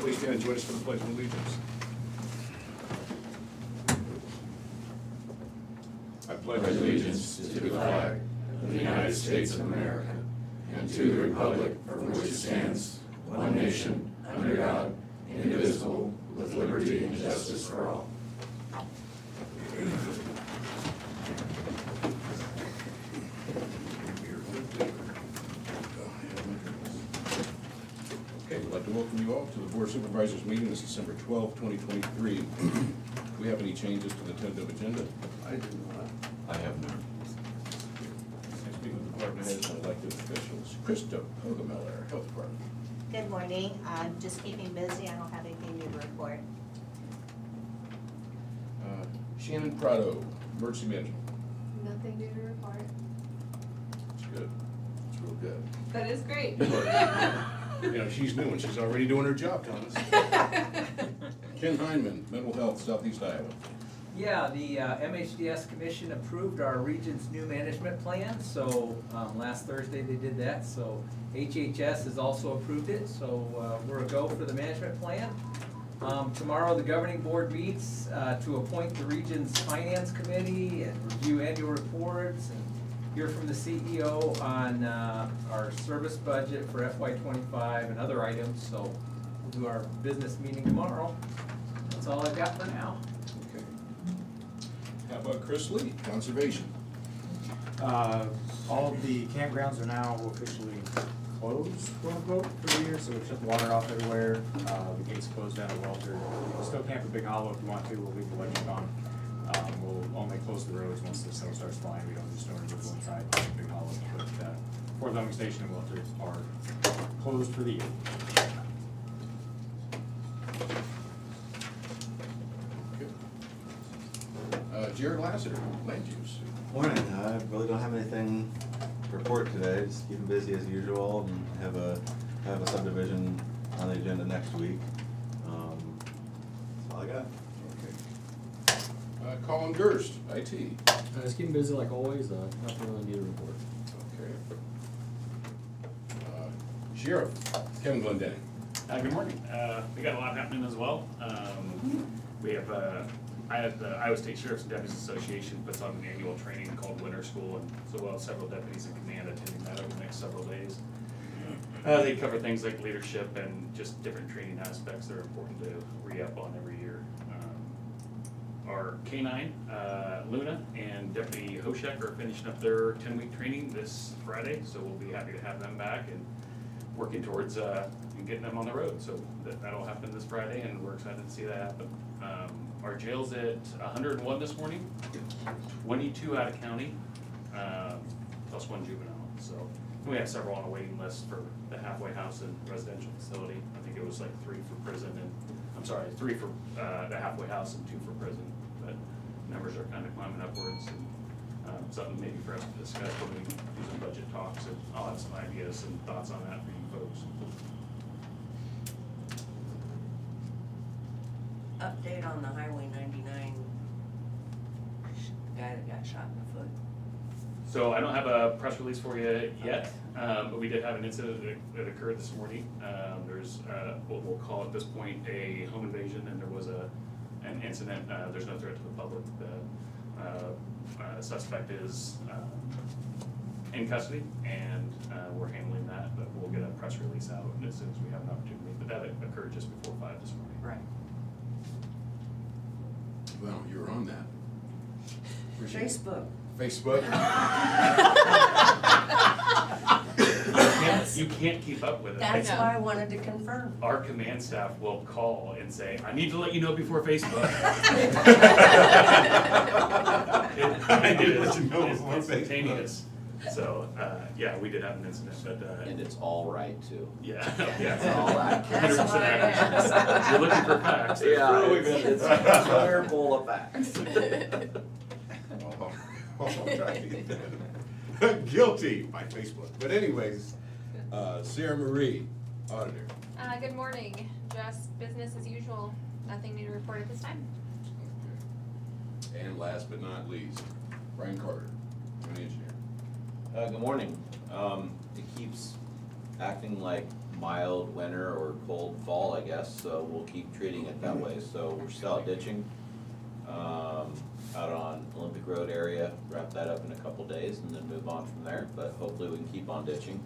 Please stand and join us for the Pledge of Allegiance. I pledge allegiance to the flag of the United States of America and to the republic for which it stands, one nation, under God, indivisible, with liberty and justice for all. Okay, we'd like to welcome you all to the Board of Supervisors meeting this December 12, 2023. Do we have any changes to the tentative agenda? I do not. I have none. Next meeting with department heads and elected officials. Krista Hogemeller, Health Department. Good morning. I'm just keeping busy. I don't have anything new to report. Shannon Prado, Emergency Management. Nothing new to report. It's good. It's real good. That is great. You know, she's new and she's already doing her job, Thomas. Ken Heinman, Mental Health, Southeast Iowa. Yeah, the MHDS Commission approved our region's new management plan, so last Thursday they did that, so HHS has also approved it, so we're a go for the management plan. Tomorrow the governing board meets to appoint the region's finance committee and review annual reports and hear from the CEO on our service budget for FY25 and other items, so we'll do our business meeting tomorrow. That's all I've got for now. Okay. How about Chris Lee, Conservation? All of the campgrounds are now officially closed, quote unquote, for the year, so we've shut the water off everywhere. The gates closed down at Welter. You can still camp at Big Hollow if you want to, we'll leave the electric on. We'll only close the roads once the snow starts flying. We don't do snow removal inside Big Hollow, but Fort Loading Station and Welter are closed for the year. Good. Jared Lassiter, Land Use. Morning. I really don't have anything to report today. Just keeping busy as usual, and have a subdivision on the agenda next week. That's all I got. Okay. Colin Durst, IT. Just keeping busy like always, nothing really new to report. Okay. Sheriff, Kevin Glendenning. Good morning. We got a lot happening as well. We have, the Iowa State Sheriff's and Deputies Association puts on an annual training called Winter School, and so we'll have several deputies in command attending that over the next several days. They cover things like leadership and just different training aspects that are important to re-up on every year. Our K-9, Luna, and Deputy Hoshek are finishing up their 10-week training this Friday, so we'll be happy to have them back and working towards getting them on the road. So that'll happen this Friday, and we're excited to see that happen. Our jail's at 101 this morning, 22 out of county, plus 1 juvenile. So we have several on a waiting list for the halfway house and residential facility. I think it was like 3 for prison and, 3 for the halfway house and 2 for prison. But numbers are kind of climbing upwards, and something maybe for us to discuss when we do some budget talks, and I'll have some ideas and thoughts on that for you folks. Update on the Highway 99 guy that got shot in the foot. So I don't have a press release for you yet, but we did have an incident that occurred this morning. There's what we'll call at this point a home invasion, and there was an incident. There's no threat to the public. The suspect is in custody, and we're handling that, but we'll get a press release out as soon as we have an opportunity. But that occurred just before 5 this morning. Right. Well, you were on that. Facebook. Facebook. You can't keep up with it. That's why I wanted to confirm. Our command staff will call and say, I need to let you know before Facebook. I did let you know before It's instantaneous. So, yeah, we did have an incident, but. And it's all right too. Yeah, yeah. It's all accurate. That's what I If you're looking for facts. there's Yeah, really it's good. a clear bowl of facts. Guilty by Facebook. But anyways, Sarah Marie, Auditor. Good morning. Just business as usual. Nothing new to report at this time. Okay. And last but not least, Brian Carter, County Engineer. Good morning. It keeps acting like mild winter or cold fall, I guess, so we'll keep treating it that way. So we're still out ditching, out on Olympic Road area, wrap that up in a couple days and then move on from there, but hopefully we can keep on ditching.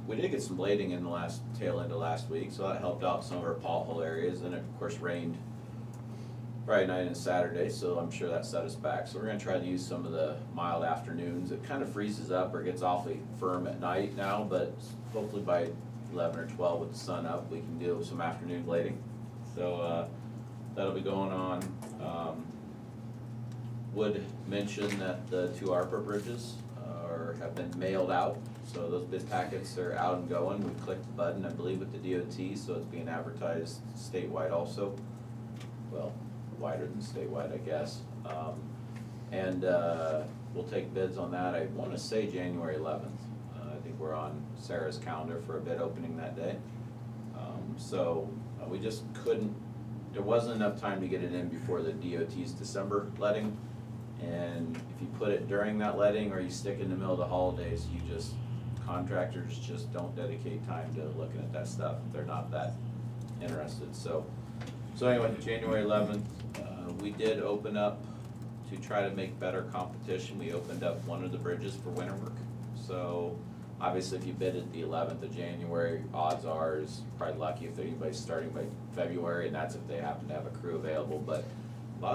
We did get some blading in the tail end of last week, so that helped out some of our pothole areas, and it of course rained Friday night and Saturday, so I'm sure that set us back. So we're gonna try to use some of the mild afternoons. It kind of freezes up or gets awfully firm at night now, but hopefully by 11 or 12 with the sun up, we can do some afternoon blading. So that'll be going on. Would mention that the 2 ARPA bridges have been mailed out. So those bid packets are out and going. We clicked the button, I believe, with the DOT, so it's being advertised statewide also. Well, wider than statewide, I guess. We'll take bids on that, I wanna say January 11th. I think we're on Sarah's calendar for a bid opening that day. We just couldn't, there wasn't enough time to get it in before the DOT's December letting. And if you put it during that letting or you stick it in the middle of the holidays, contractors just don't dedicate time to looking at that stuff. They're not that interested. So anyway, January 11th, we did open up to try to make better competition. We opened up one of the bridges for winter work. So obviously if you bid at the 11th of January, odds are is probably lucky if anybody's starting by February, and that's if they happen to have a crew available. But a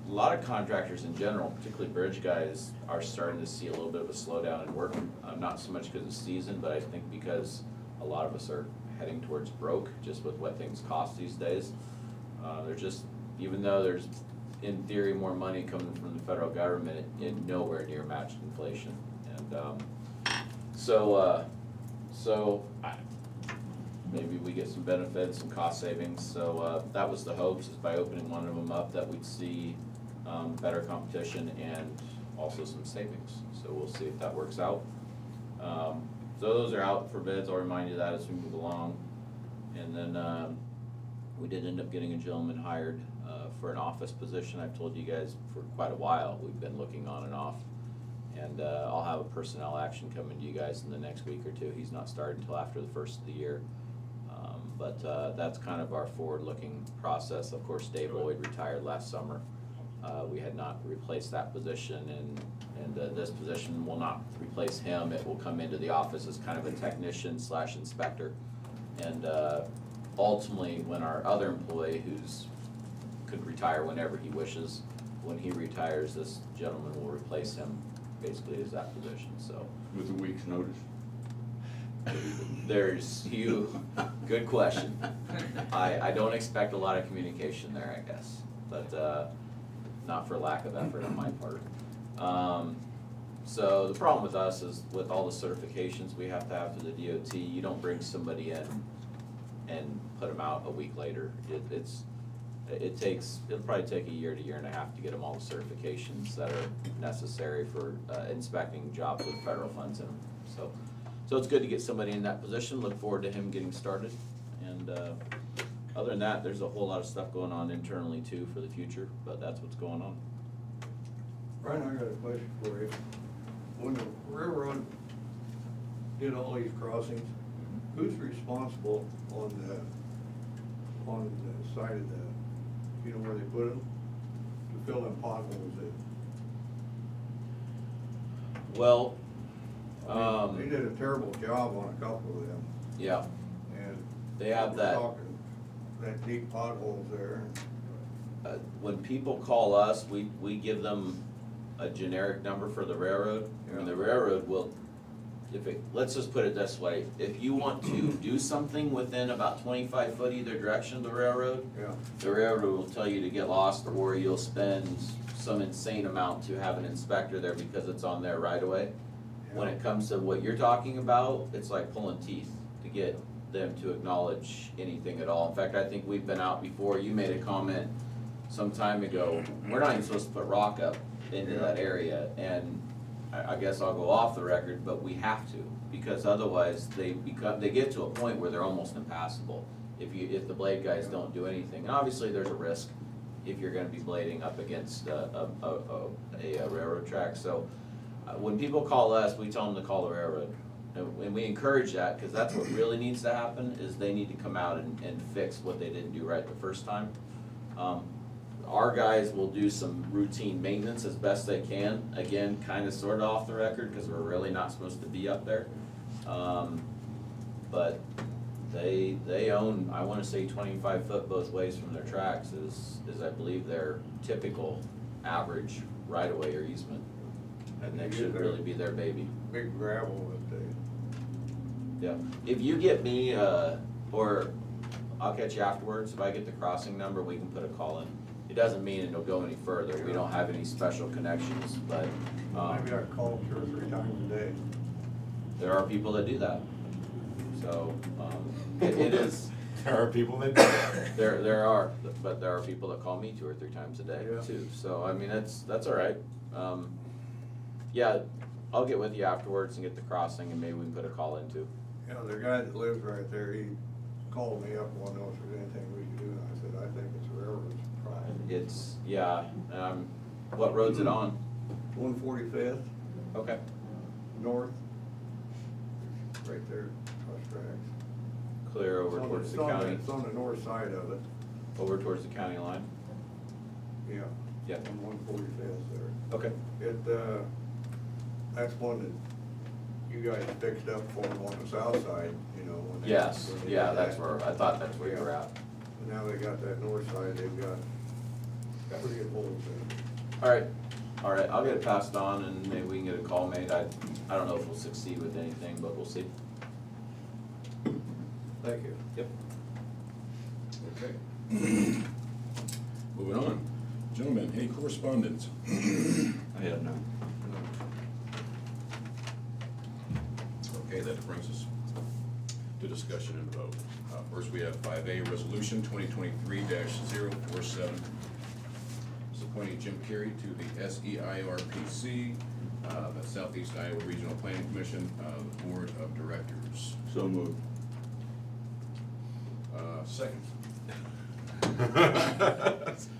lot of contractors in general, particularly bridge guys, are starting to see a little bit of a slowdown in work. Not so much because of season, but I think because a lot of us are heading towards broke, just with what things cost these days. There's just, even though there's in theory more money coming from the federal government, it nowhere near matched inflation. And maybe we get some benefits, some cost savings. So that was the hopes, is by opening one of them up that we'd see better competition and also some savings. So we'll see if that works out. So those are out for bids. I'll remind you that as we move along. And then we did end up getting a gentleman hired for an office position. I've told you guys for quite a while we've been looking on and off. And I'll have a personnel action coming to you guys in the next week or two. He's not starting until after the first of the year. But that's kind of our forward-looking process. Of course, Dave Lloyd retired last summer. We had not replaced that position, and this position will not replace him. It will come into the office as kind of a technician / inspector. And ultimately, when our other employee, could retire whenever he wishes, when he retires, this gentleman will replace him basically as that position. So With a week's notice? good question. I don't expect a lot of communication there, I guess, but not for lack of effort on my part. So the problem with us is with all the certifications we have to have through the DOT, you don't bring somebody in and put them out a week later. It'll probably take a year to year and a half to get them all the certifications that are necessary for inspecting jobs with federal funds in them. So it's good to get somebody in that position. Look forward to him getting started. And other than that, there's a whole lot of stuff going on internally too for the future, but that's what's going on. Brian, I got a question for you. When the railroad did all these crossings, who's responsible on the side of where they put them, to fill in potholes in? Well, They did a terrible job on a couple of them, yeah, and they have we're that. talking that deep potholes there. When people call us, we give them a generic number for the railroad. And the railroad will, let's just put it this way, if you want to do something within about 25 foot either direction of the railroad, Yeah. the railroad will tell you to get lost, or you'll spend some insane amount to have an inspector there because it's on their right of way. When it comes to what you're talking about, it's like pulling teeth to get them to acknowledge anything at all. In fact, I think we've been out before. You made a comment some time ago, we're not even supposed to put rock up into that area, and I guess I'll go off the record, but we have to, because otherwise they get to a point where they're almost impassable if the blade guys don't do anything. And obviously there's a risk if you're gonna be blading up against a railroad track. So when people call us, we tell them to call the railroad. And we encourage that, cause that's what really needs to happen, is they need to come out and fix what they didn't do right the first time. Our guys will do some routine maintenance as best they can, again, kinda sorta off the record, cause we're really not supposed to be up there. But they own, I wanna say 25 foot both ways from their tracks is I believe their typical average right of way or easement. And that should really be their baby. Big gravel that they, Yeah, if you get me, or I'll catch you afterwards, if I get the crossing number, we can put a call in. It doesn't mean it'll go any further, we don't have any special connections, but, maybe I call 2 or 3 times a day. there are people that do that. So, it is, There are people that do that. there are, but there are people that call me 2 or 3 times a day Yeah. too, so I mean, that's all right. Yeah, I'll get with you afterwards and get the crossing and maybe we can put a call in too. You know, the guy that lives right there, he called me up, wanted to know if there's anything we could do, and I said, I think it's the railroad's problem. It's, yeah, what road's it on? 145th, Okay. north, right there, across tracks. Clear over It's on towards the it's on county, It's on the north side of it, over towards the county line? yeah. Yep. On 145th there. Okay. It, that's one that you guys fixed up for them on the south side, you know, when they. Yes, when they yeah, did that's that. where, I thought that's where you were at. And now they got that north side, they've got pretty good holes there. All right, I'll get it passed on and maybe we can get a call made. I don't know if we'll succeed with anything, but we'll see. Thank you. Yep. Okay. Moving on. Gentlemen, any correspondence? I have none. Okay, that brings us to discussion and vote. First, we have 5A, Resolution 2023-047. It's appointing Jim Carey to the SEIRPC, the Southeast Iowa Regional Planning Commission, the Board of Directors. So moved. Second.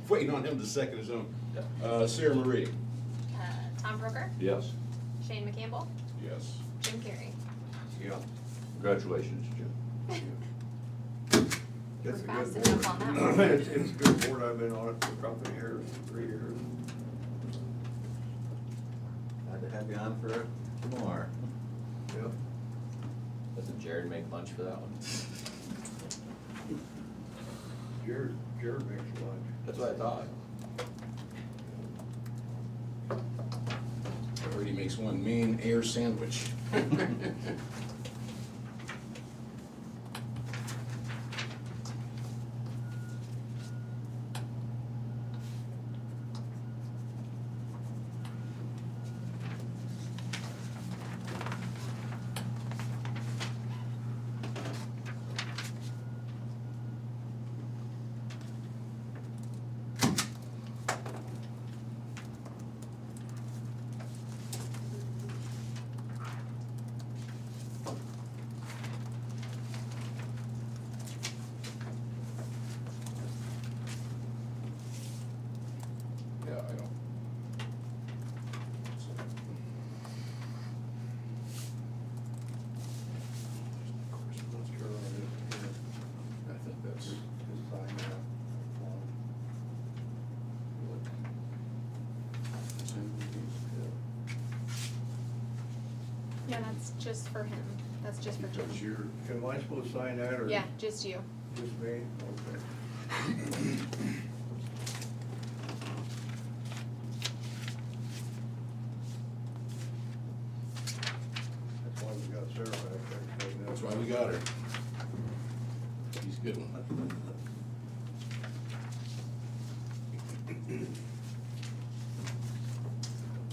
Waiting on him to second his own. Sarah Marie? Tom Brooker, Yes. Shane McCampbell, Yes. Jim Carey. Yeah. Congratulations, Jim. It's a We're fast good enough board. on that one. It's a good board, I've been on it for a couple of years, 3 years. Glad to have you on for more. Yep. Doesn't Jared make lunch for that one? Jared makes lunch. That's what I thought. Already makes one mean air sandwich. Yeah, I don't. Let's turn on it, yeah. I think that's. Just sign that. Yeah, that's just for him. That's just for Jim. That's your, Am I supposed to sign that, or? Yeah, just you. Just me? Okay. That's why we got Sarah back there. that's why we got her. He's a good one.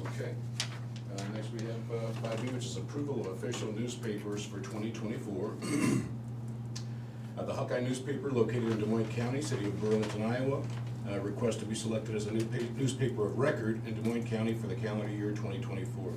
Okay, next we have 5B, which is approval of official newspapers for 2024. The Hawkeye newspaper, located in Des Moines County, city of Burlington, Iowa, requests to be selected as a newspaper of record in Des Moines County for the calendar year 2024.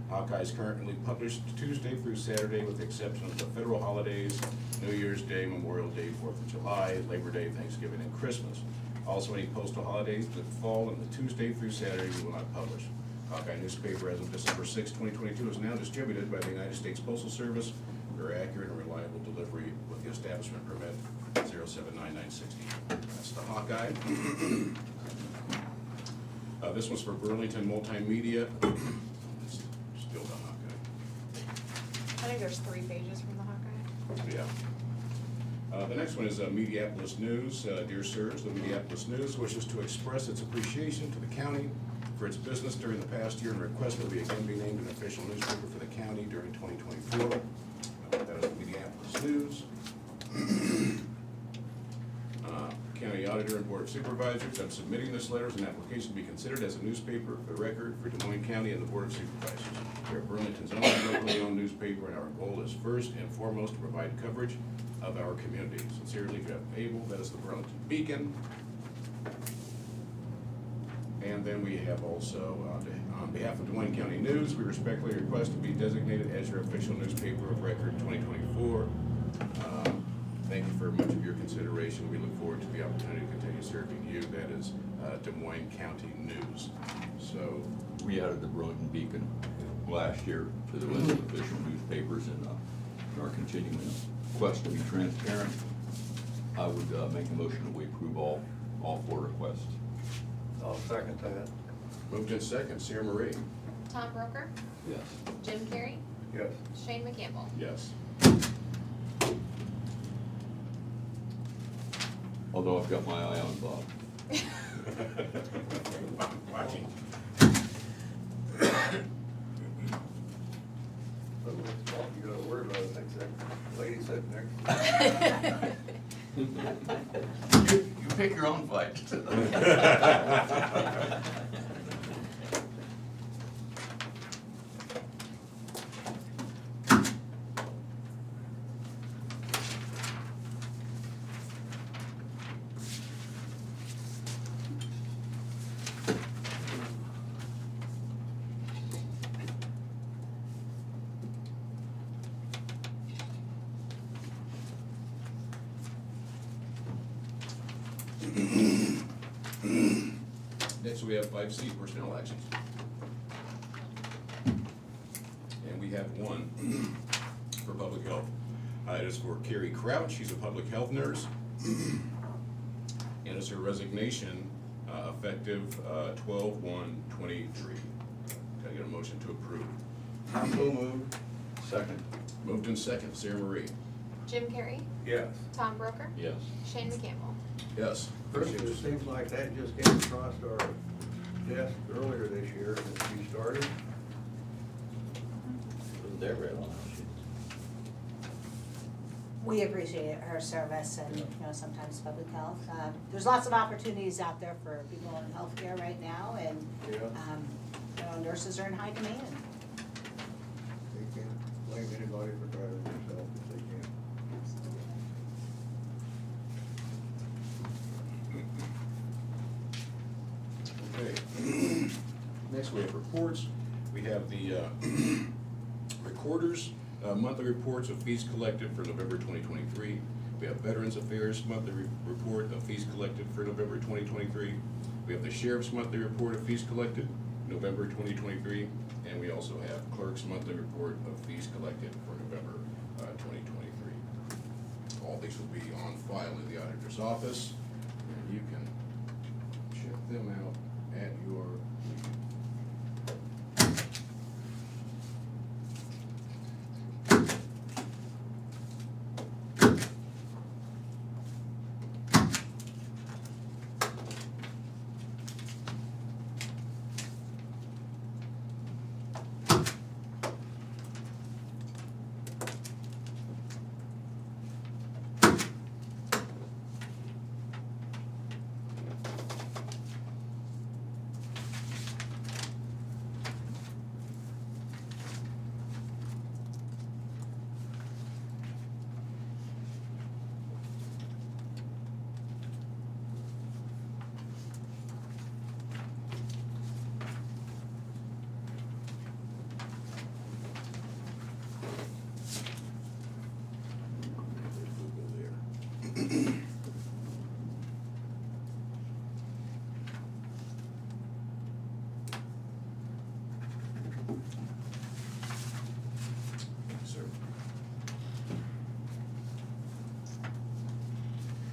Hawkeye is currently published Tuesday through Saturday, with the exception of the federal holidays, New Year's Day, Memorial Day, 4th of July, Labor Day, Thanksgiving, and Christmas. Also, any postal holidays that fall on the Tuesday through Saturday, we will not publish. Hawkeye newspaper as of December 6, 2022 is now distributed by the United States Postal Service for accurate and reliable delivery with the establishment permit 079960. That's the Hawkeye. This one's for Burlington Multimedia. It's still the Hawkeye. I think there's 3 pages from the Hawkeye. Yeah. The next one is Mediapolis News. Dear sirs, the Mediapolis News wishes to express its appreciation to the county for its business during the past year and request that we again be named an official newspaper for the county during 2024. That is the Mediapolis News. County Auditor and Board of Supervisors, I'm submitting this letter as an application to be considered as a newspaper for the record for Des Moines County and the Board of Supervisors. We are Burlington's only locally owned newspaper, and our goal is first and foremost to provide coverage of our community. Sincerely, Jeff Abel. That is the Burlington Beacon. And then we have also, on behalf of Des Moines County News, we respectfully request to be designated as your official newspaper of record 2024. Thank you for much of your consideration. We look forward to the opportunity to continue serving you. That is Des Moines County News. So we added the Burlington Beacon last year to the list of official newspapers and are continuing quest to be transparent. I would make a motion that we approve all 4 requests. I'll second that. moved in second. Sarah Marie. Tom Broker, Yes. Jim Carrey, Yes. Shane McCampbell. Yes. Although I've got my eye on Bob. Watching. You got a word about it, thanks, that lady sitting next to you. You pick your own fight. Next, we have 5C, personnel actions. And we have one for public health. It is for Carrie Crouch. She's a public health nurse. And it's her resignation effective 12/1/23. Can I get a motion to approve? So moved. Second. Moved in second. Sarah Marie. Jim Carrey, Yes. Tom Broker, Yes. Shane McCampbell. Yes. Chris, it seems like that just came across our desk earlier this year since you started. Wasn't there very long. We appreciate her service and, sometimes public health. There's lots of opportunities out there for people in healthcare right now, and, Yeah. nurses are in high demand. They can't blame anybody for driving themselves if they can. Okay. Next, we have reports. We have the Recorder's monthly reports of fees collected for November 2023. We have Veterans Affairs monthly report of fees collected for November 2023. We have the Sheriff's monthly report of fees collected, November 2023. And we also have Clerk's monthly report of fees collected for November 2023. All these will be on file in the auditor's office, and you can check them out at your leisure.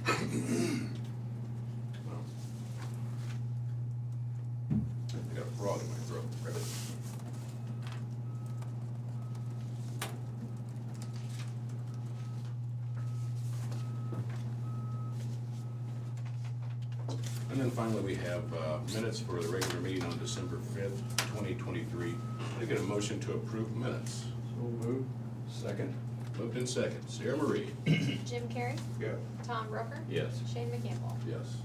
Well, I got a frog in my throat. And then finally, we have minutes for the regular meeting on December 5th, 2023. I get a motion to approve minutes. So moved. Second. Moved in second. Sarah Marie. Jim Carrey, Yeah. Tom Roker, Yes. Shane McCampbell. Yes.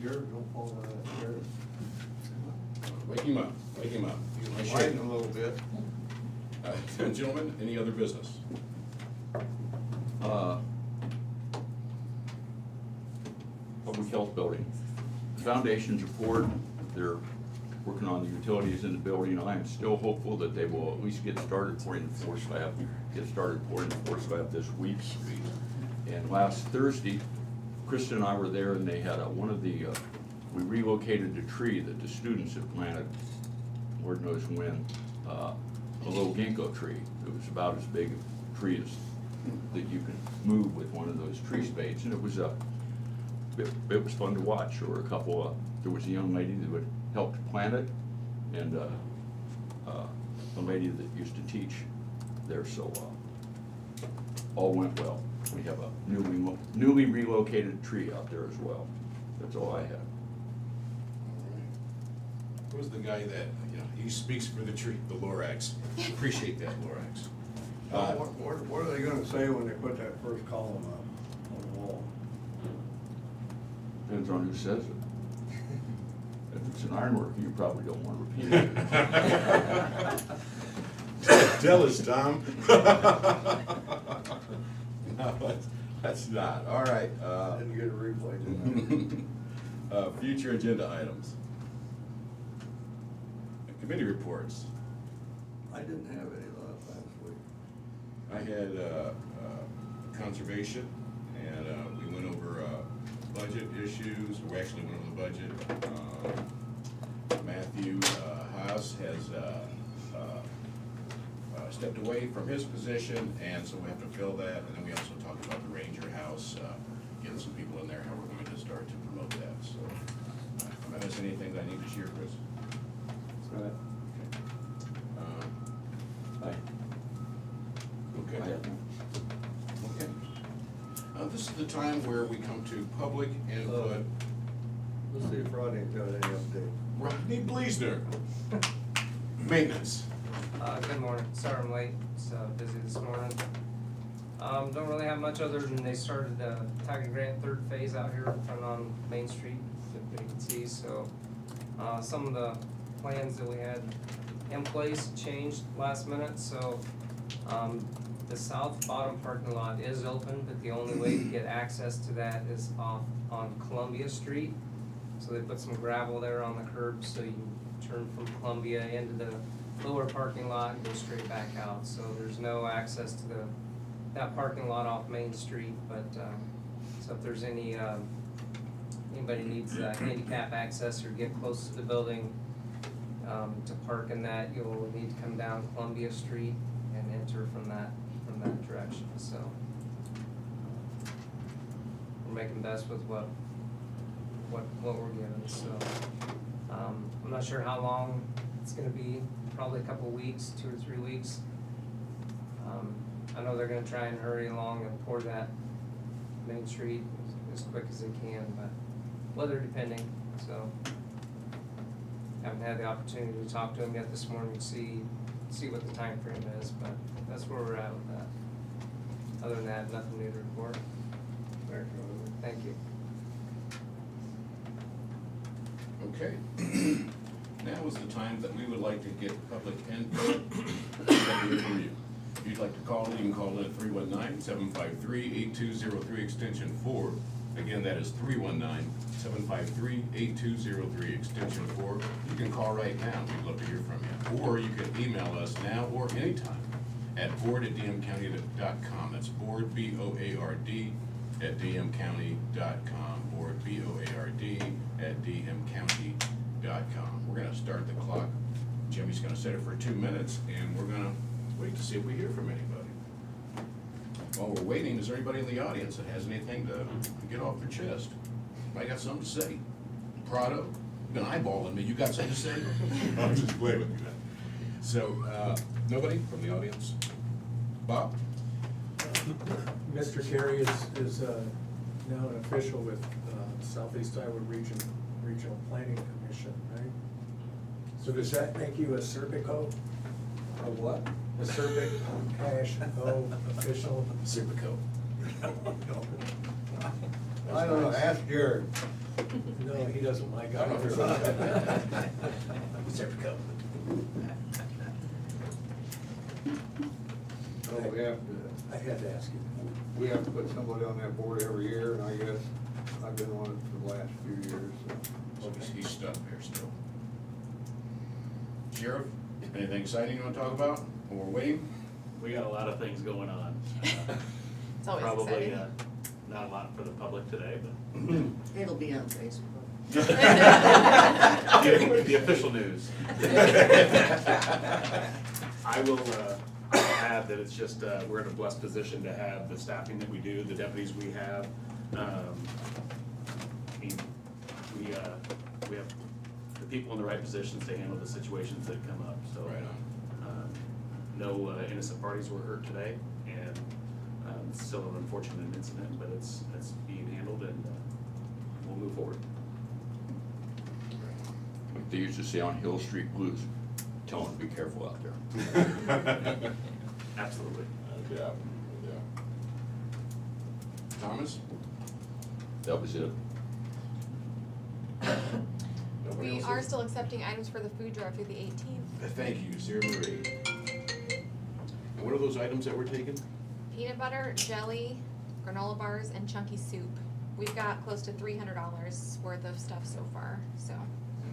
Jared, don't fall out of that chair. Wake him up. Wake him up. I should- Widen a little bit. Gentlemen, any other business? Public Health Building. Foundation's report, they're working on the utilities in the building. I am still hopeful that they will at least get started pouring the floor slab, this week. And last Thursday, Kristen and I were there, and they had we relocated the tree that the students had planted, Lord knows when, a little ginkgo tree. It was about as big a tree as that you can move with one of those tree spades, and it was fun to watch. There was a young lady that would help to plant it, and a lady that used to teach there, so all went well. We have a newly relocated tree out there as well. That's all I have. Who's the guy that, he speaks for the tree, the Lorax. Appreciate that, Lorax. What are they gonna say when they put that first column up on the wall? Depends on who says it. If it's an ironworker, you probably don't want to repeat it. Tell us, Tom. No, that's not. All right. Didn't get a replay tonight. Future agenda items. Committee reports. I didn't have any last week. I had conservation, and we went over budget issues. We actually went over the budget. Matthew Haas has stepped away from his position, and so we have to fill that. And then we also talked about the Ranger House, getting some people in there, how we're going to start to promote that. So, if I miss anything that I need to share, Chris? Right. Okay. Okay. This is the time where we come to public input. Let's see if Rodney's got any update. Rodney Bleasner. Maintenance. Good morning, sorry I'm late, it's busy this morning. Don't really have much other than they started the Tiger Grant third phase out here in front on Main Street, that you can see, so. Some of the plans that we had in place changed last minute, so, the south bottom parking lot is open, but the only way to get access to that is off on Columbia Street. So they put some gravel there on the curb, so you can turn from Columbia into the lower parking lot and go straight back out. So there's no access to that parking lot off Main Street, but, so if there's anybody needs handicap access or get close to the building, to park in that, you'll need to come down Columbia Street and enter from that direction, so. We're making best with what we're given, so. I'm not sure how long it's gonna be, probably a couple weeks, 2 or 3 weeks. I know they're gonna try and hurry along and pour that Main Street as quick as they can, but weather depending, so. Haven't had the opportunity to talk to them yet this morning to see what the time frame is, but that's where we're at with that. Other than that, nothing new to report. Thank you. Okay. Now is the time that we would like to get public input. From you. If you'd like to call in, you can call in at 319-753-8203 extension 4. Again, that is 319-753-8203, extension 4. You can call right now, we'd love to hear from you. Or you can email us now or anytime at board@dmcounty.com. That's board, B-O-A-R-D, @dmcounty.com, board, BOARD@dmcounty.com. We're gonna start the clock. Jimmy's gonna set it for 2 minutes, and we're gonna wait to see if we hear from anybody. While we're waiting, is there anybody in the audience that has anything to get off their chest? I got something to say. Prado, you've been eyeballing me, you got something to say? I'm just playing with you. So, nobody from the audience? Bob? Mr. Carey is now an official with Southeast Iowa Regional Planning Commission, right? So does that make you a Serpico? A what? A Serpic hash O official? Serpico. I don't know, ask Jared. No, he doesn't like I don't know if it. Serpico. So we have to, I had to ask you. we have to put somebody on that board every year, and I guess I've been on it for the last few years, so. So he's stuck there still. Sheriff, anything exciting you wanna talk about while we're waiting? We got a lot of things going on. It's always Probably, exciting. not a lot for the public today, but. It'll be on Facebook. The official news. I will add that it's just, we're in a blessed position to have the staffing that we do, the deputies we have. I mean, we have the people in the right positions to handle the situations that come up, so. Right on. No innocent parties were hurt today, and it's still an unfortunate incident, but it's being handled, and we'll move forward. Like they used to say on Hill Street Blues, tell them to be careful out there. Absolutely. Yeah, yeah. Thomas? That was it. Nobody We else are is- still accepting items for the food drive through the 18th. Thank you, Sarah Marie. And what are those items that we're taking? Peanut butter, jelly, granola bars, and chunky soup. We've got close to $300 worth of stuff so far, so.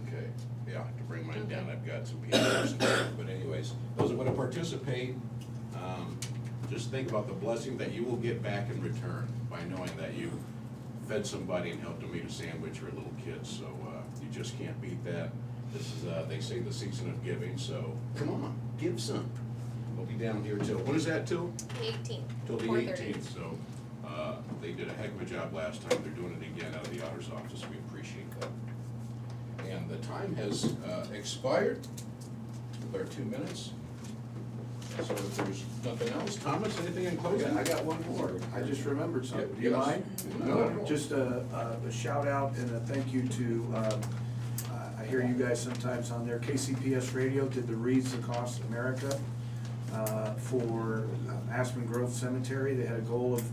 Okay, yeah, to bring mine down, I've got some peanut butter and stuff, but anyways, those that want to participate, just think about the blessing that you will get back in return by knowing that you fed somebody and helped them eat a sandwich or a little kid, so, you just can't beat that. This is, they say the season of giving, so come on, give some. We'll be down here till, when is that till? The 18th. Till the 4:30. 18th, so, they did a heck of a job last time, they're doing it again out of the auditor's office, we appreciate that. And the time has expired with our 2 minutes. So if there's nothing else, Thomas, anything in closing? I got one more. I just remembered something. Do you Yes. mind? No. Just a shout out and a thank you to, I hear you guys sometimes on there, KCPS Radio did the Wreaths Across America for Aspen Grove Cemetery. They had a goal of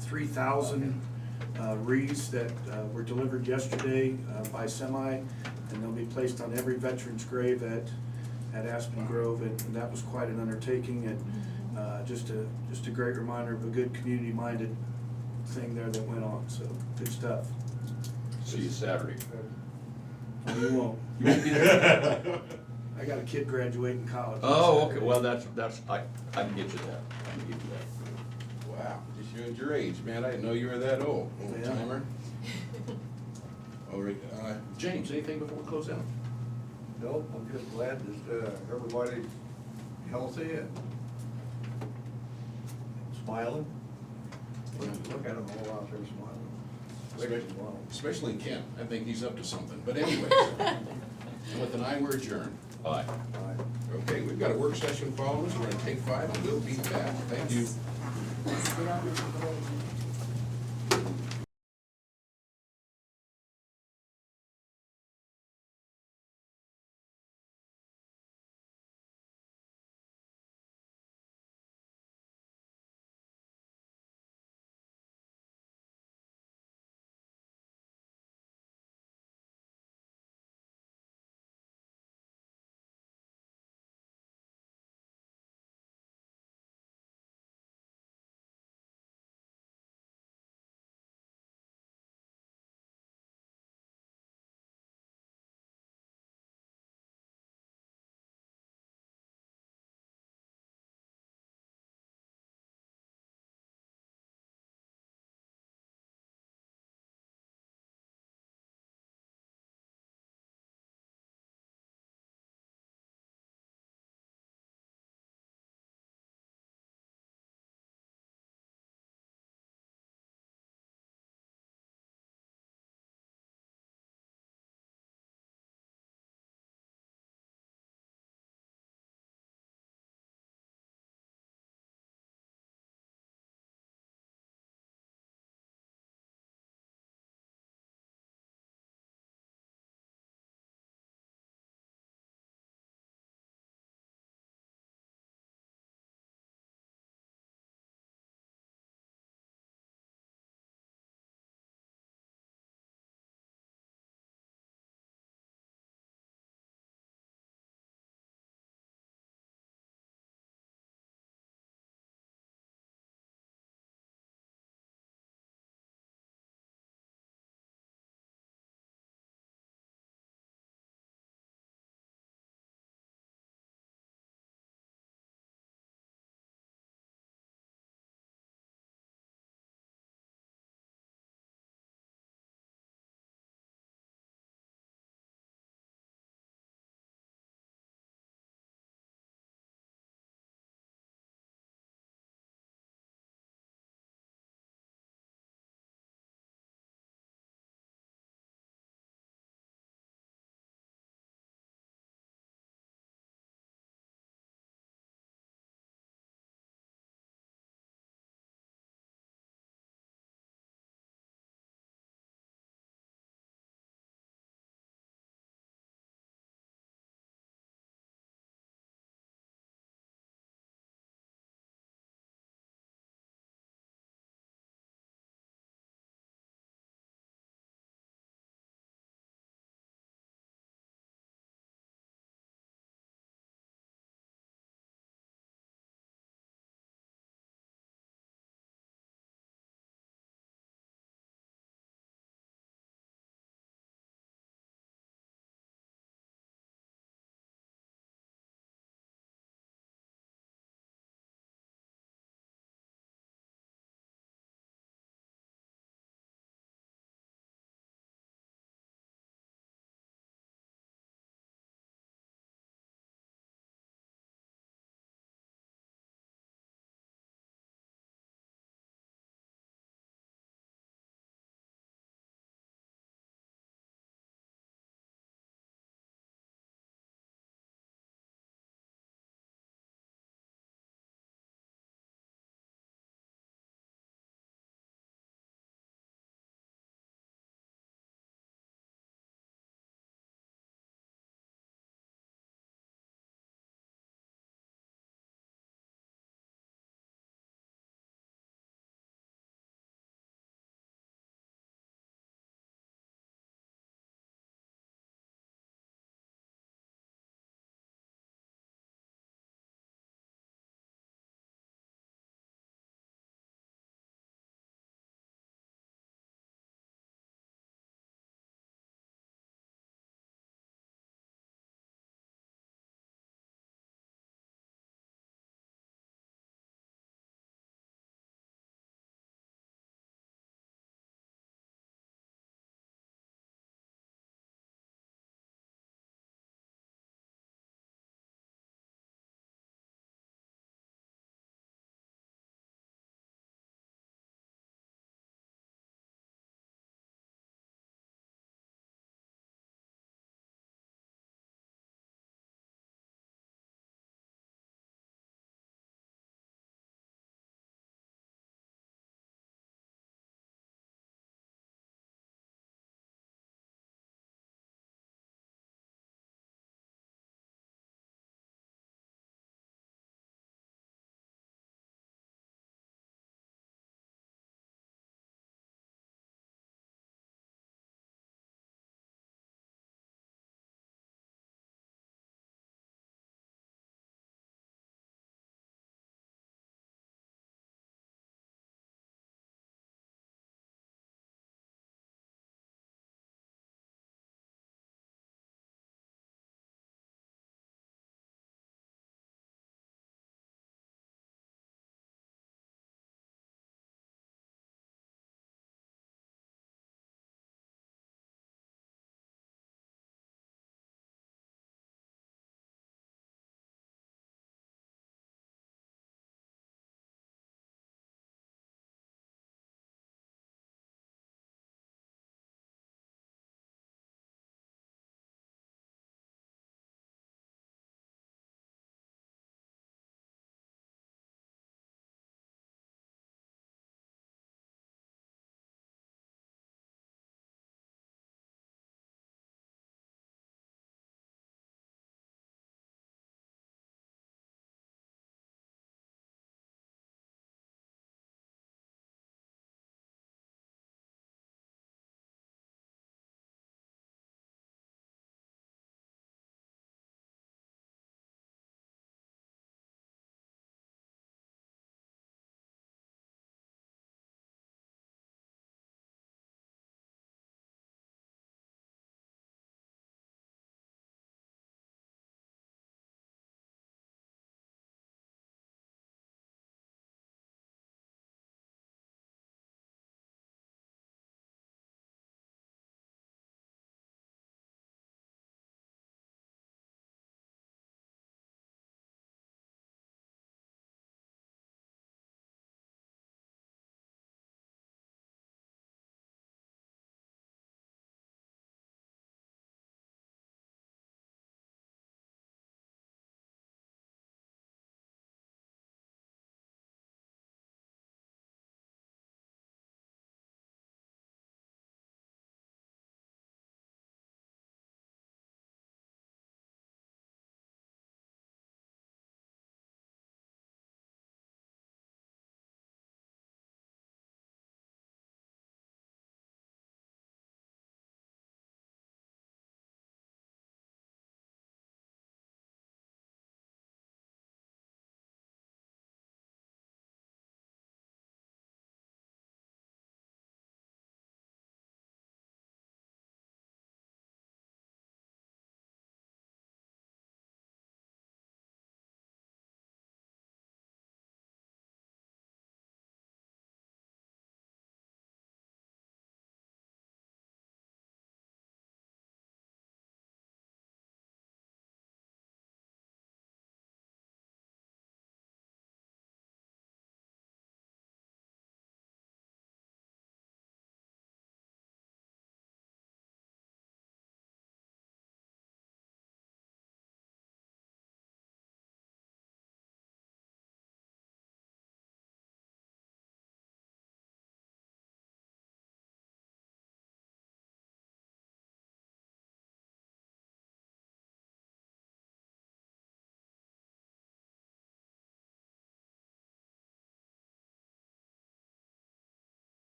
3,000 wreaths that were delivered yesterday by semi, and they'll be placed on every veteran's grave at Aspen Grove, and that was quite an undertaking, and just a great reminder of a good community-minded thing there that went on, so good stuff. See you Saturday. You won't. You won't be there. I got a kid graduating college. on Oh, okay, Saturday. well, that's, I can get you that, I can get you that. Wow, just showed your age, man, I didn't know you were that old Yeah. timer. All right, James, anything before we close out? Nope, I'm just glad that everybody's healthy and smiling. Look at them all out there smiling. Wow. Especially Kent, I think he's up to something, but anyways, and with an eye, we're adjourned. Bye. Bye. Okay, we've got a work session following us, we're gonna take 5 and we'll be back, thank you. Let's get on with the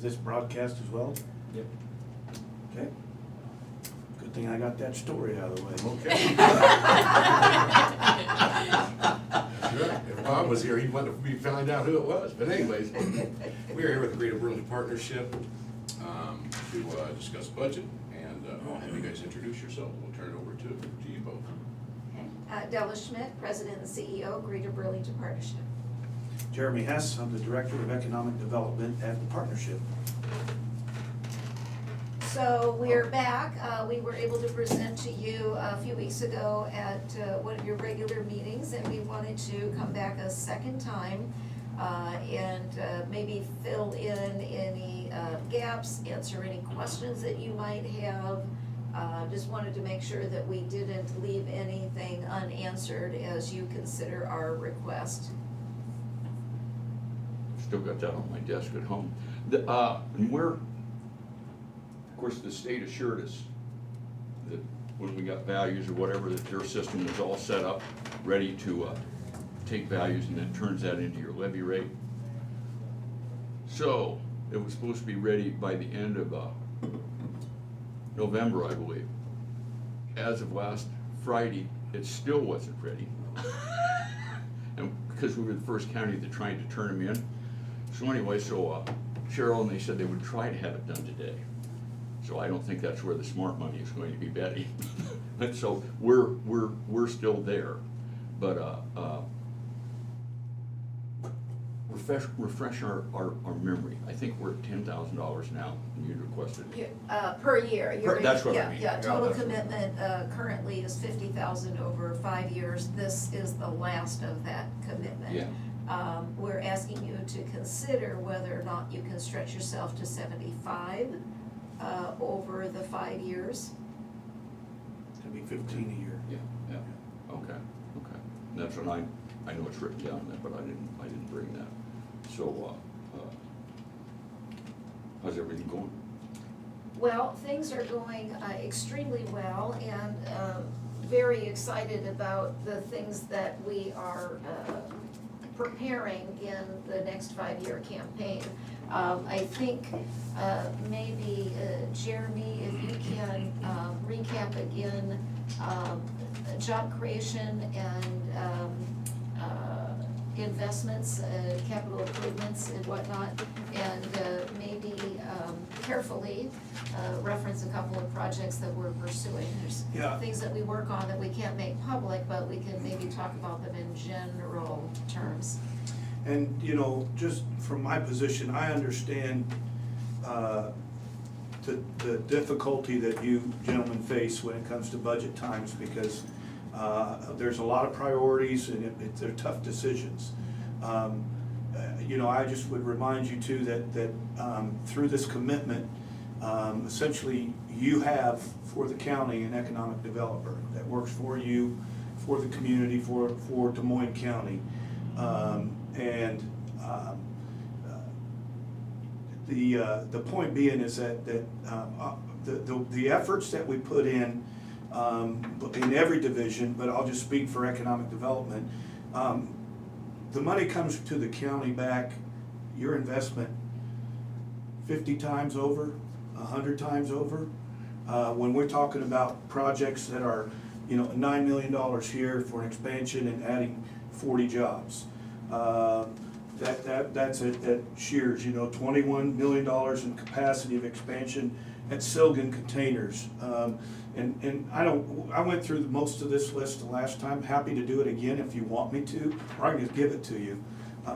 this broadcast as well? Yep. Okay. Good thing I got that story out of the way. Okay. Sure. If Bob was here, he'd want to find out who it was. But anyways, we're here with the Greater Burlington Partnership to discuss budget, and I'll have you guys introduce yourselves. We'll turn it over to you both. Della Schmidt, President and CEO, Greater Burlington Partnership. Jeremy Hess, I'm the Director of Economic Development at the Partnership. So we're back. We were able to present to you a few weeks ago at one of your regular meetings, and we wanted to come back a second time and maybe fill in any gaps, answer any questions that you might have. Just wanted to make sure that we didn't leave anything unanswered as you consider our request. Still got that on my desk at home. And we're, of course, the state assured us that when we got values or whatever, that their system was all set up, ready to take values, and then turns that into your levy rate. So it was supposed to be ready by the end of November, I believe. As of last Friday, it still wasn't ready. And because we were the first county that tried to turn them in. So anyway, Cheryl and they said they would try to have it done today. So I don't think that's where the smart money is going to be, Betty. And so we're still there, but refresh our memory. I think we're at $10,000 now, and you requested. Per year. That's what I mean. Yeah, total commitment currently is $50,000 over 5 years. This is the last of that commitment. Yeah. We're asking you to consider whether or not you can stretch yourself to 75 over the 5 years. It'll be 15 a year. Yeah. Okay. And that's what I know it's written down there, but I didn't bring that. So, how's everything going? Well, things are going extremely well, and very excited about the things that we are preparing in the next 5-year campaign. I think maybe Jeremy, if you can recap again job creation and investments, capital improvements and whatnot, and maybe carefully reference a couple of projects that we're pursuing. There's things that we work on that we can't make public, but we can maybe talk about them in general terms. And, you know, just from my position, I understand the difficulty that you gentlemen face when it comes to budget times, because there's a lot of priorities and they're tough decisions. You know, I just would remind you too that through this commitment, essentially you have for the county an economic developer that works for you, for the community, for Des Moines County. The point being is that the efforts that we put in every division, but I'll just speak for economic development, the money comes to the county back, your investment, 50 times over, 100 times over. When we're talking about projects that are, you know, $9 million here for an expansion and adding 40 jobs. That's at Shears, you know, $21 million in capacity of expansion at Silgan Containers. And I went through most of this list the last time. Happy to do it again if you want me to, or I can just give it to you.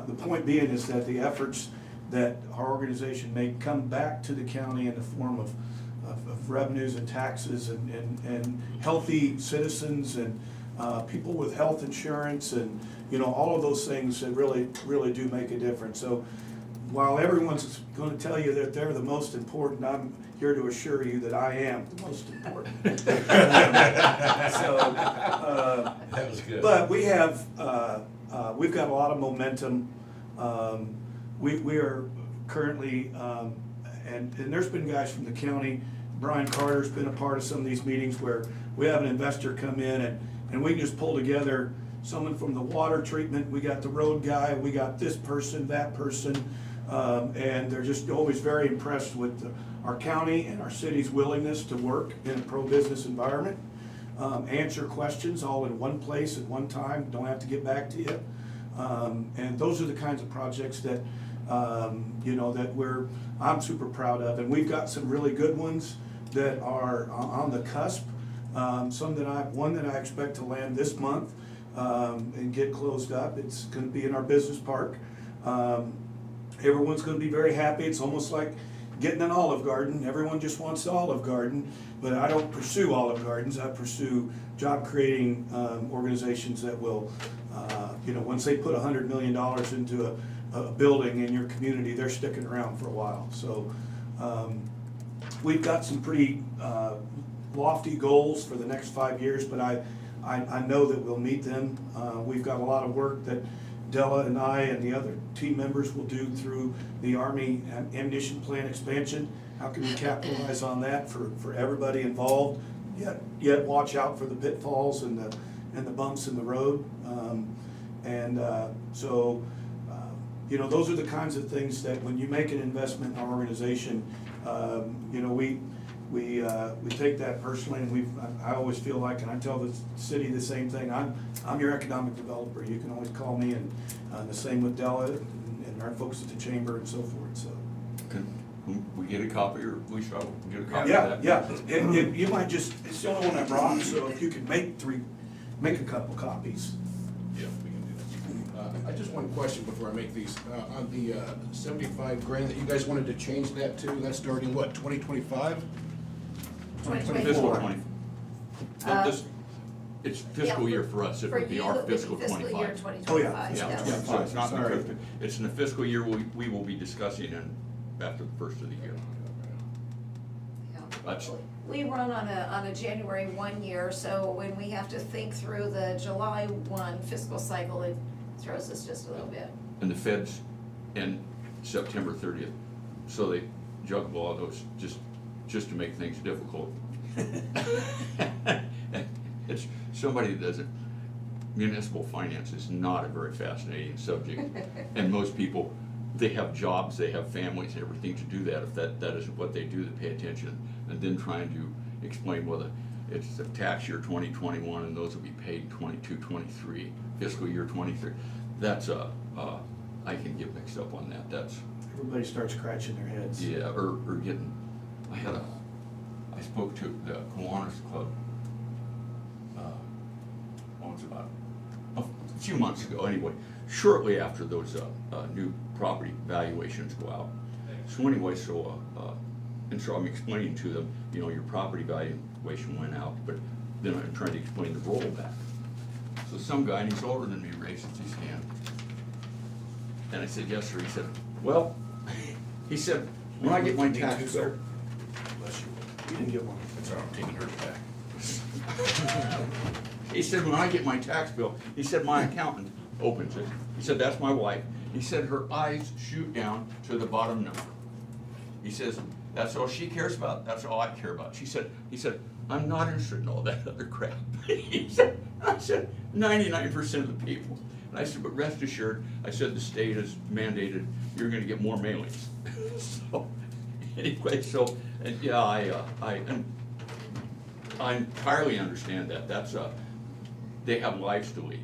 The point being is that the efforts that our organization may come back to the county in the form of revenues and taxes and healthy citizens and people with health insurance and, you know, all of those things that really do make a difference. So while everyone's going to tell you that they're the most important, I'm here to assure you that I am the most important. That was good. But we have, we've got a lot of momentum. We are currently, and there's been guys from the county. Brian Carter's been a part of some of these meetings where we have an investor come in and we just pull together someone from the water treatment. We got the road guy. We got this person, that person. And they're just always very impressed with our county and our city's willingness to work in a pro-business environment. Answer questions all in one place at one time, don't have to get back to you. And those are the kinds of projects that, you know, that I'm super proud of. And we've got some really good ones that are on the cusp. One that I expect to land this month and get closed up. It's gonna be in our business park. Everyone's gonna be very happy. It's almost like getting an Olive Garden. Everyone just wants the Olive Garden, but I don't pursue Olive Gardens. I pursue job-creating organizations that will, you know, once they put $100 million into a building in your community, they're sticking around for a while. So we've got some pretty lofty goals for the next 5 years, but I know that we'll meet them. We've got a lot of work that Della and I and the other team members will do through the Army ammunition plant expansion. How can we capitalize on that for everybody involved, yet watch out for the pitfalls and the bumps in the road. So, you know, those are the kinds of things that when you make an investment in our organization, you know, we take that personally, and I always feel like, and I tell the city the same thing, I'm your economic developer. You can always call me, and the same with Della and our folks at the chamber and so forth, so. Can we get a copy, or at least I'll get a copy of that? Yeah, and you might just, it's the only one I brought, so if you could make a couple copies. Yeah, we can do that. I just one question before I make these. On the 75 grand that you guys wanted to change that to, that's starting what, 2025? 2024. Fiscal 20. It's fiscal year for us, it would be our fiscal 25. Fiscal year 2025. Oh, yeah. Yes. So it's not, Sorry. it's in the fiscal year we will be discussing in after the first of the year. That's, We run on a January 1 year, so when we have to think through the July 1 fiscal cycle, it throws us just a little bit. and the feds end September 30th, so they juggle all those just to make things difficult. It's somebody that doesn't, municipal finance is not a very fascinating subject. And most people, they have jobs, they have families, and everything to do that. If that isn't what they do, they pay attention. And then trying to explain whether it's the tax year 2021 and those will be paid 22, 23, fiscal year 23. That's I can get mixed up on that. That's, Everybody starts scratching their heads. yeah, or getting, I spoke to the Kiwanis Club, it's about a few months ago, anyway, shortly after those new property valuations go out. So anyway, and so I'm explaining to them, you know, your property valuation went out, but then I'm trying to explain the rollback. So some guy, and he's older than me, raises his hand. And I said, yes, sir. He said, well, he said, when I get my tax bill. Bless you. You didn't get one. That's all right, I'm taking hers back. He said, when I get my tax bill, he said, my accountant opens it. He said, that's my wife. He said, her eyes shoot down to the bottom number. He says, that's all she cares about. That's all I care about. He said, I'm not interested in all that other crap. I said, 99% of the people. And I said, but rest assured, I said, the state has mandated you're gonna get more mailings. So, anyway, and yeah, I entirely understand that. That's they have lives to lead,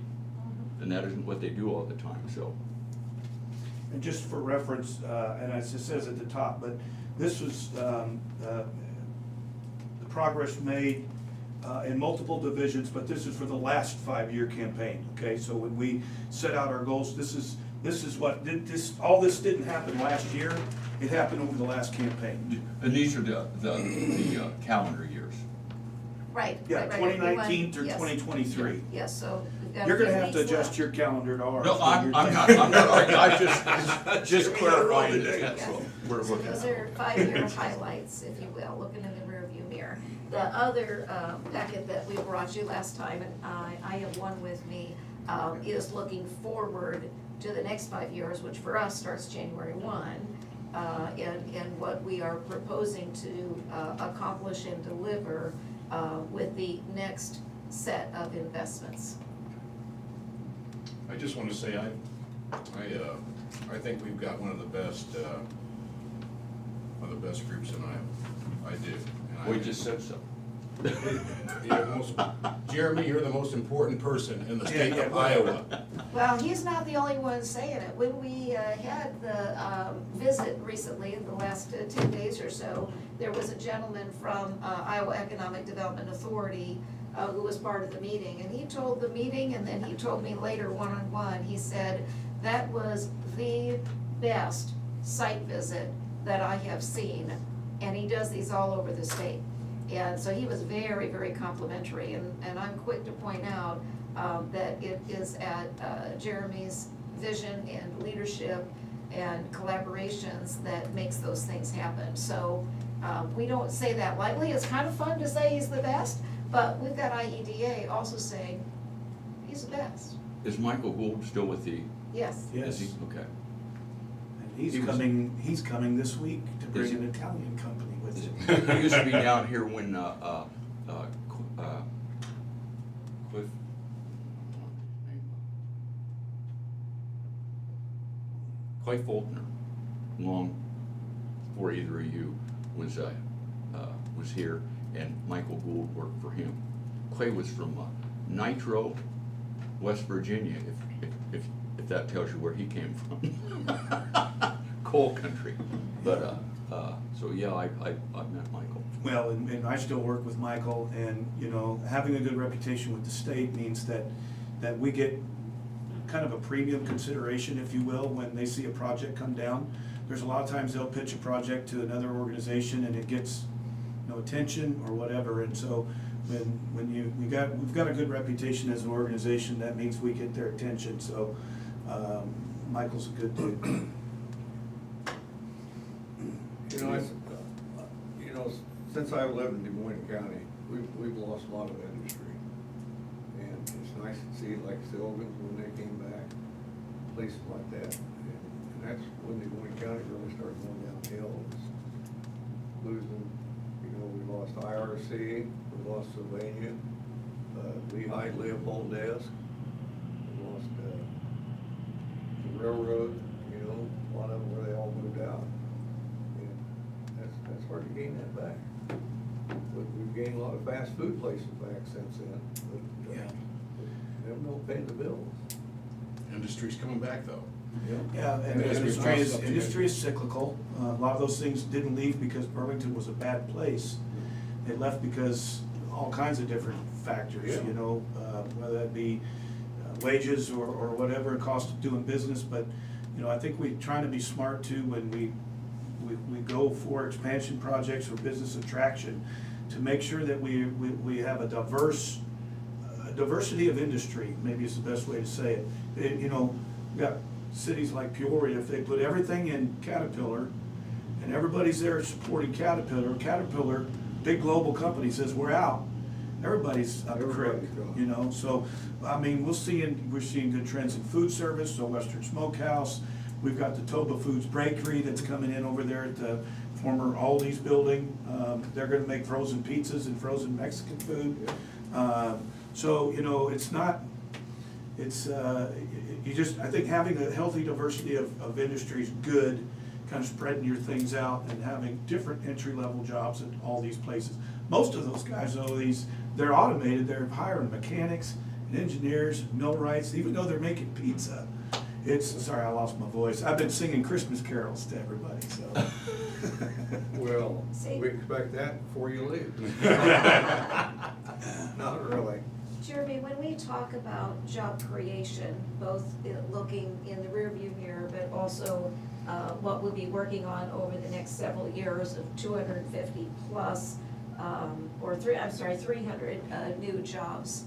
and that isn't what they do all the time, so. And just for reference, and as it says at the top, but this was the progress made in multiple divisions, but this is for the last 5-year campaign, okay? So when we set out our goals, this is what, all this didn't happen last year, it happened over the last campaign. And these are the calendar years. Right. Yeah, right, right. 2019 through Yes. 2023. Yes, so we've got a You're gonna few have to weeks adjust left. your calendar to ours. No, I'm not arguing, I just clarifying that that's what we're So looking those at. are 5-year highlights, if you will, looking in the rearview mirror. The other packet that we brought you last time, and I have one with me, is looking forward to the next 5 years, which for us starts January 1, and what we are proposing to accomplish and deliver with the next set of investments. I just want to say, I think we've got one of the best groups in Iowa. I do. And I- We just said so. Jeremy, you're the most important person in the state Yeah, of yeah. Iowa. Well, he's not the only one saying it. When we had the visit recently, in the last 10 days or so, there was a gentleman from Iowa Economic Development Authority who was part of the meeting. And he told the meeting, and then he told me later one-on-one, he said, that was the best site visit that I have seen. And he does these all over the state. And so he was very, very complimentary, and I'm quick to point out that it is at Jeremy's vision and leadership and collaborations that makes those things happen. So we don't say that lightly. It's kind of fun to say he's the best, but we've got IEDA also saying he's the best. Is Michael Gould still with the? Yes. Is he? Yes. Okay. And He was- he's coming this week to Is bring he? an Italian company with Is him. it- He used to be down here when, Cliff. Clay Faulkner, long before either of you was here, and Michael Gould worked for him. Clay was from Nitro, West Virginia, if that tells you where he came from. Coal country, but, so yeah, I met Michael. Well, and I still work with Michael, and, you know, having a good reputation with the state means that we get kind of a premium consideration, if you will, when they see a project come down. There's a lot of times they'll pitch a project to another organization and it gets no attention or whatever, and so when we've got a good reputation as an organization, that means we get their attention, so, Michael's a good dude. You know, since I've lived in Des Moines County, we've lost a lot of industry. And it's nice to see like Sylvan's when they came back, places like that. And that's when Des Moines County really started going downhill. It's losing, we lost IRC, we lost Sylvania, Lehigh, Leopold Desk, we lost the railroad, a lot of them where they all moved out. That's hard to gain that back. But we've gained a lot of fast food places back since then, but them don't pay the bills. Industry's coming back though. Yeah, and As we've talked about today. industry is cyclical. A lot of those things didn't leave because Burlington was a bad place. They left because all kinds of different factors, Yeah. Whether that be wages or whatever, cost of doing business. But, I think we're trying to be smart too when we go for expansion projects or business attraction to make sure that we have a diversity of industry, maybe is the best way to say it. We got cities like Peoria, if they put everything in Caterpillar and everybody's there supporting Caterpillar, big global company says, we're out. Everybody's up the creek, Everybody's gone. so, we're seeing good trends in food service, so Western Smokehouse. We've got the Toba Foods Bakery that's coming in over there at the former Aldi's building. They're gonna make frozen pizzas and frozen Mexican food. So, I think having a healthy diversity of industry is good, kind of spreading your things out and having different entry-level jobs at all these places. Most of those guys, though, they're automated, they're hiring mechanics and engineers, millwrights, even though they're making pizza. Sorry, I lost my voice. I've been singing Christmas carols to everybody, so. Well, See? we expect that before you leave. Not really. Jeremy, when we talk about job creation, both looking in the rearview mirror, but also what we'll be working on over the next several years of 250 plus, 300 new jobs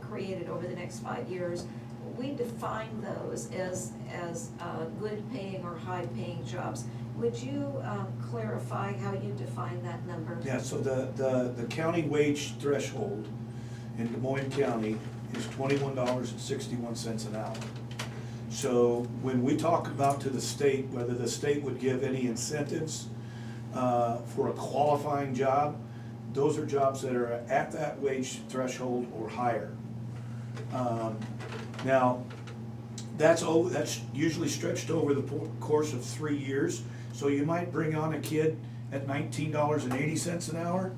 created over the next 5 years, we define those as good paying or high paying jobs. Would you clarify how you define that number? Yeah, so the county wage threshold in Des Moines County is $21.61 an hour. So when we talk about to the state, whether the state would give any incentives for a qualifying job, those are jobs that are at that wage threshold or higher. Now, that's usually stretched over the course of 3 years. So you might bring on a kid at $19.80 an hour,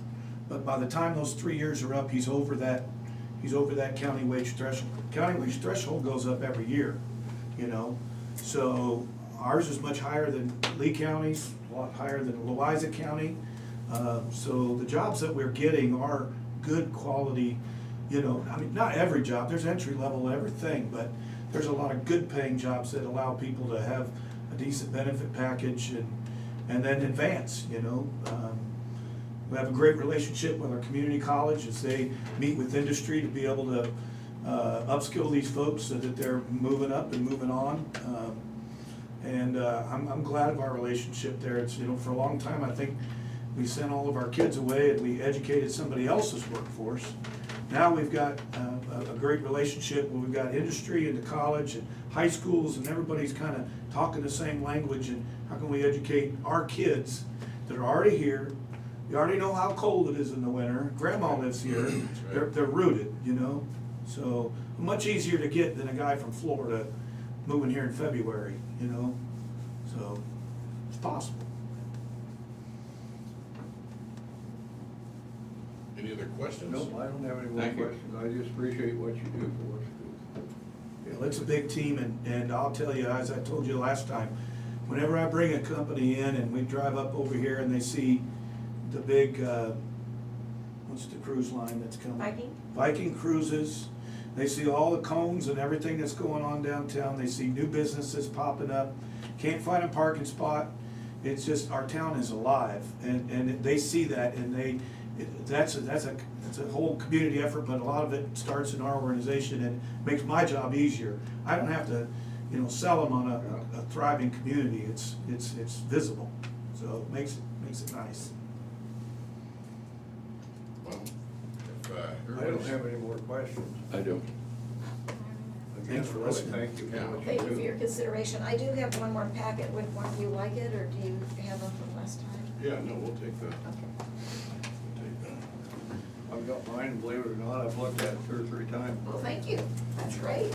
but by the time those 3 years are up, he's over that county wage threshold. County wage threshold goes up every year, you know? So ours is much higher than Lee County's, a lot higher than Louisa County. So the jobs that we're getting are good quality, you know, I mean, not every job, there's entry level everything, but there's a lot of good paying jobs that allow people to have a decent benefit package and then advance, you know. We have a great relationship with our community college as they meet with industry to be able to upskill these folks so that they're moving up and moving on. I'm glad of our relationship there. It's, you know, for a long time, I think we sent all of our kids away and we educated somebody else's workforce. Now we've got a great relationship where we've got industry and the college and high schools, and everybody's kind of talking the same language, and how can we educate our kids that are already here? You already know how cold it is in the winter. Grandma lives here. They're rooted, you know? So much easier to get than a guy from Florida moving here in February, you know? So it's possible. Any other questions? Nope, I don't have any more Thank you. questions. I just appreciate what you do for us. Well, it's a big team, and I'll tell you, as I told you last time, whenever I bring a company in and we drive up over here and they see the big, what's the cruise line that's coming? Viking? Viking Cruises. They see all the cones and everything that's going on downtown. They see new businesses popping up. Can't find a parking spot. It's just, our town is alive, and they see that, and that's a whole community effort, but a lot of it starts in our organization and makes my job easier. I don't have to, you know, sell them on a thriving community. It's visible, so it makes it nice. Well, if, I don't everybody's- have any more questions. I don't. Thanks for Again, really, listening. thank you for Yeah. what you Thank you for do. your consideration. I do have one more packet with one. Do you like it, or do you have them from last time? Yeah, no, we'll take that. Okay. We'll take that. I've got mine, believe it or not, I've looked at it 2 or 3 times. Well, thank you. That's great.